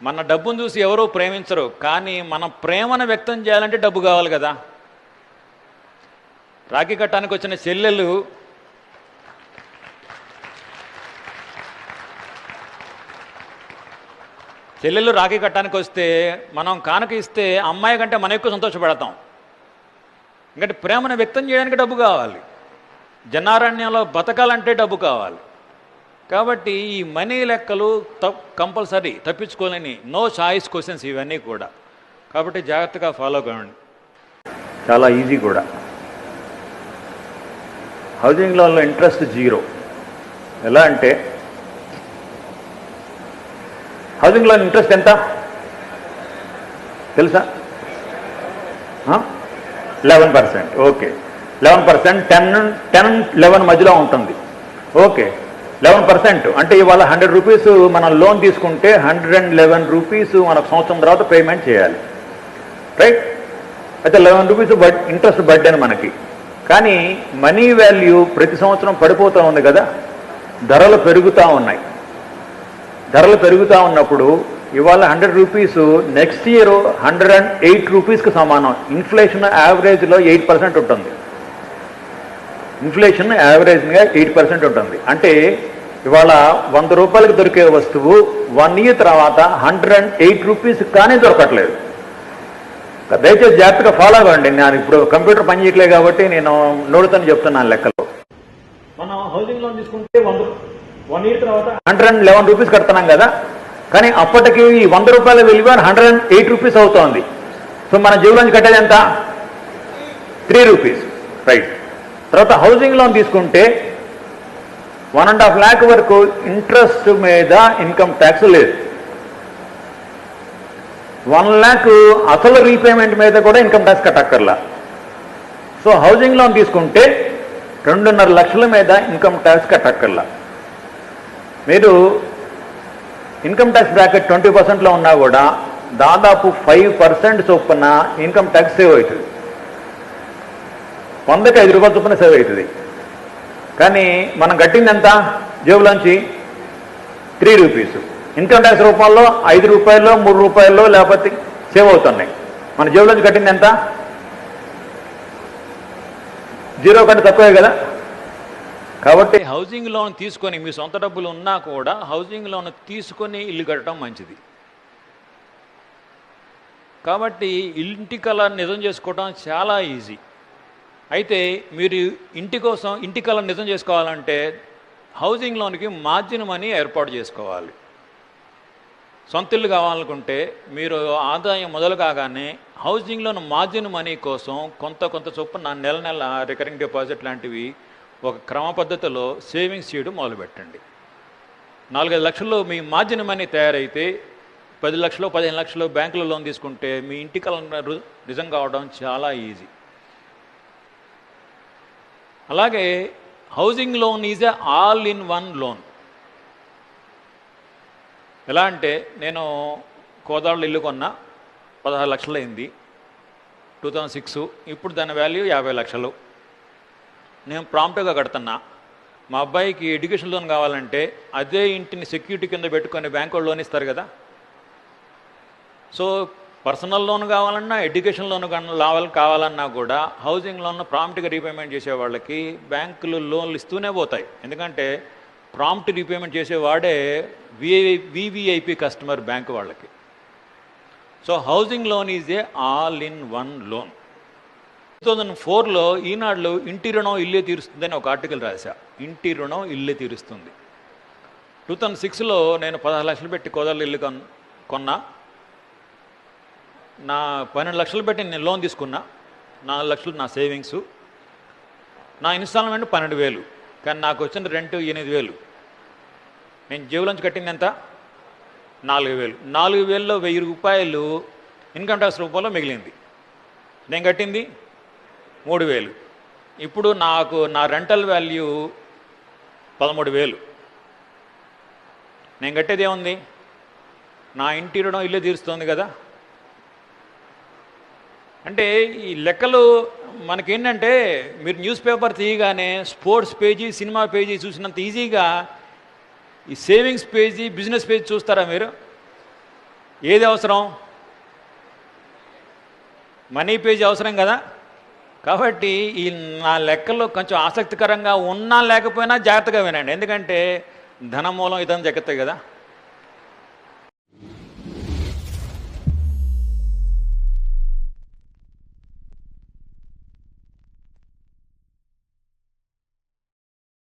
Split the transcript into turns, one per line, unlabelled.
మన డబ్బును చూసి ఎవరూ ప్రేమించరు, కానీ మన ప్రేమను వ్యక్తం చేయాలంటే డబ్బు కావాలి కదా. రాఖీ కట్టడానికి వచ్చిన చెల్లెళ్ళు రాఖీ కట్టడానికి వస్తే మనం కానుక ఇస్తే అమ్మాయి కంటే మనం ఎక్కువ సంతోషపడతాం. ఎందుకంటే ప్రేమను వ్యక్తం చేయడానికి డబ్బు కావాలి. జనారణ్యంలో బతకాలంటే డబ్బు కావాలి. కాబట్టి ఈ మనీ లెక్కలు కంపల్సరీ, తప్పించుకోలేని నో చాయిస్ క్వశ్చన్స్ ఇవన్నీ కూడా. కాబట్టి జాగ్రత్తగా ఫాలో కావండి. చాలా ఈజీ కూడా. హౌసింగ్ లోన్లో ఇంట్రెస్ట్ 0. ఎలా అంటే హౌసింగ్ లోన్ ఇంట్రెస్ట్ ఎంత తెలుసా? 11%. ఓకే, 11%. 10-11 మధ్యలో ఉంటుంది. ఓకే, 11% అంటే ఇవాళ 100 రూపీస్ మనం లోన్ తీసుకుంటే 111 రూపీస్ మనకు సంవత్సరం తర్వాత పేమెంట్ చేయాలి, రైట్? అయితే 11 రూపీస్ ఇంట్రెస్ట్ బర్డెన్ మనకి. కానీ మనీ వాల్యూ ప్రతి సంవత్సరం పడిపోతూ ఉంది కదా, ధరలు పెరుగుతూ ఉన్నాయి. ధరలు పెరుగుతూ ఉన్నప్పుడు ఇవాళ 100 రూపీస్ నెక్స్ట్ ఇయర్ 108 రూపీస్కి సమానం. ఇన్ఫ్లేషన్ యావరేజ్లో 8% ఉంటుంది. ఇన్ఫ్లేషన్ యావరేజ్గా 8% ఉంటుంది. అంటే ఇవాళ 100 రూపాయలకు దొరికే వస్తువు 1 ఇయర్ తర్వాత 108 రూపీస్ కానీ దొరకట్లేదు. దయచేసి జాగ్రత్తగా ఫాలో అవ్వండి. నేను ఇప్పుడు కంప్యూటర్ పని చేయట్లేదు కాబట్టి నేను నోడుతోనే చెప్తున్నాను లెక్కలు. మనం హౌసింగ్ లోన్ తీసుకుంటే 1 ఇయర్ తర్వాత 111 రూపీస్ కడుతున్నాం కదా, కానీ అప్పటికి ఈ 100 రూపాయల విలువ 108 రూపీస్ అవుతోంది. సో మన జేబులోంచి కట్టేది ఎంత? 3 రూపీస్, రైట్? తర్వాత హౌసింగ్ లోన్ తీసుకుంటే 1.5 lakh వరకు ఇంట్రెస్ట్ మీద ఇన్కమ్ ట్యాక్స్ లేదు. 1 lakh అసలు రీపేమెంట్ మీద కూడా ఇన్కమ్ ట్యాక్స్ కట్టక్కర్లా. సో హౌసింగ్ లోన్ తీసుకుంటే 2.5 లక్షల మీద ఇన్కమ్ ట్యాక్స్ కట్టక్కర్లా. మీరు ఇన్కమ్ ట్యాక్స్ బ్రాకెట్ 20%లో ఉన్నా కూడా దాదాపు 5% చొప్పున ఇన్కమ్ ట్యాక్స్ సేవ్ అవుతుంది. 100కి 5 రూపాయల చొప్పున సేవ్ అవుతుంది. కానీ మనం కట్టింది ఎంత జేబులోంచి? 3 రూపీస్. ఇన్కమ్ ట్యాక్స్ రూపంలో 5 రూపాయలు 3 రూపాయలు లేకపోతే సేవ్ అవుతున్నాయి. మన జేబులోంచి కట్టింది ఎంత? 0 కంటే తక్కువే కదా. కాబట్టి హౌసింగ్ లోన్ తీసుకొని మీ సొంత డబ్బులు ఉన్నా కూడా హౌసింగ్ లోన్ తీసుకొని ఇల్లు కట్టడం మంచిది. కాబట్టి ఇంటి కల నిజం చేసుకోవడం చాలా ఈజీ. అయితే మీరు ఇంటి కల నిజం చేసుకోవాలంటే హౌసింగ్ లోన్కి మార్జిన్ మనీ ఏర్పాటు చేసుకోవాలి. సొంత ఇల్లు కావాలనుకుంటే మీరు ఆదాయం మొదలు కాగానే హౌసింగ్ లోన్ మార్జిన్ మనీ కోసం కొంత చొప్పున నెల రికరింగ్ డిపాజిట్ లాంటివి ఒక క్రమ పద్ధతిలో సేవింగ్స్ చేయడం మొదలుపెట్టండి. 4-5 లక్షల్లో మీ మార్జిన్ మనీ తయారైతే 10 లక్షలు 15 లక్షలు బ్యాంకులో లోన్ తీసుకుంటే మీ ఇంటి కల నిజం కావడం చాలా ఈజీ. అలాగే housing loan is a all in one loan. ఎలా అంటే నేను కోదాళ్ళు ఇల్లు కొన్నా, 16 లక్షలు అయింది 2006. ఇప్పుడు దాని వాల్యూ 50 లక్షలు. నేను ప్రాంప్ట్గా కడుతున్నా. మా అబ్బాయికి ఎడ్యుకేషన్ లోన్ కావాలంటే అదే ఇంటిని సెక్యూరిటీ కింద పెట్టుకొని బ్యాంకు లోన్ ఇస్తారు కదా. సో పర్సనల్ లోన్ కావాలన్నా ఎడ్యుకేషన్ లోన్ కావాలన్నా కూడా హౌసింగ్ లోన్ ప్రాంప్ట్గా రీపేమెంట్ చేసే వాళ్ళకి బ్యాంకులు లోన్లు ఇస్తూనే పోతాయి. ఎందుకంటే ప్రాంప్ట్ రీపేమెంట్ చేసేవాడే వివిఐపి కస్టమర్ బ్యాంకు వాళ్ళకి. So housing loan is a all in one loan. 2004లో ఈనాడులో ఇంటి రుణం ఇల్లే తీరుస్తుందని ఒక ఆర్టికల్ రాశా. ఇంటి రుణం ఇల్లే తీరుస్తుంది. 2006లో నేను 16 లక్షలు పెట్టి కోదాళ్ళు ఇల్లు కొన్నా. నా 12 లక్షలు పెట్టి నేను లోన్ తీసుకున్నా. 4 లక్షలు నా సేవింగ్స్. నా ఇన్స్టాల్మెంట్ 12,000, కానీ నాకు వచ్చిన రెంట్ 8,000. నేను జేబులోంచి కట్టింది ఎంత? 4,000. 4,000లో 1,000 రూపాయలు ఇన్కమ్ ట్యాక్స్ రూపంలో మిగిలింది. నేను కట్టింది 3,000. ఇప్పుడు నాకు నా రెంటల్ వాల్యూ 13,000. నేను కట్టేది ఏముంది? నా ఇంటి రుణం ఇల్లు తీరుస్తుంది కదా. అంటే ఈ లెక్కలు మనకేంటంటే మీరు న్యూస్ పేపర్ తీయగానే స్పోర్ట్స్ పేజీ సినిమా పేజీ చూసినంత ఈజీగా ఈ సేవింగ్స్ పేజీ బిజినెస్ పేజీ చూస్తారా మీరు? ఏది అవసరం? మనీ పేజ్ అవసరం కదా. కాబట్టి ఈ నా లెక్కల్లో కొంచెం ఆసక్తికరంగా ఉన్నా లేకపోయినా జాగ్రత్తగా వినండి, ఎందుకంటే ధనమూలం ఇదని జగత్తే కదా.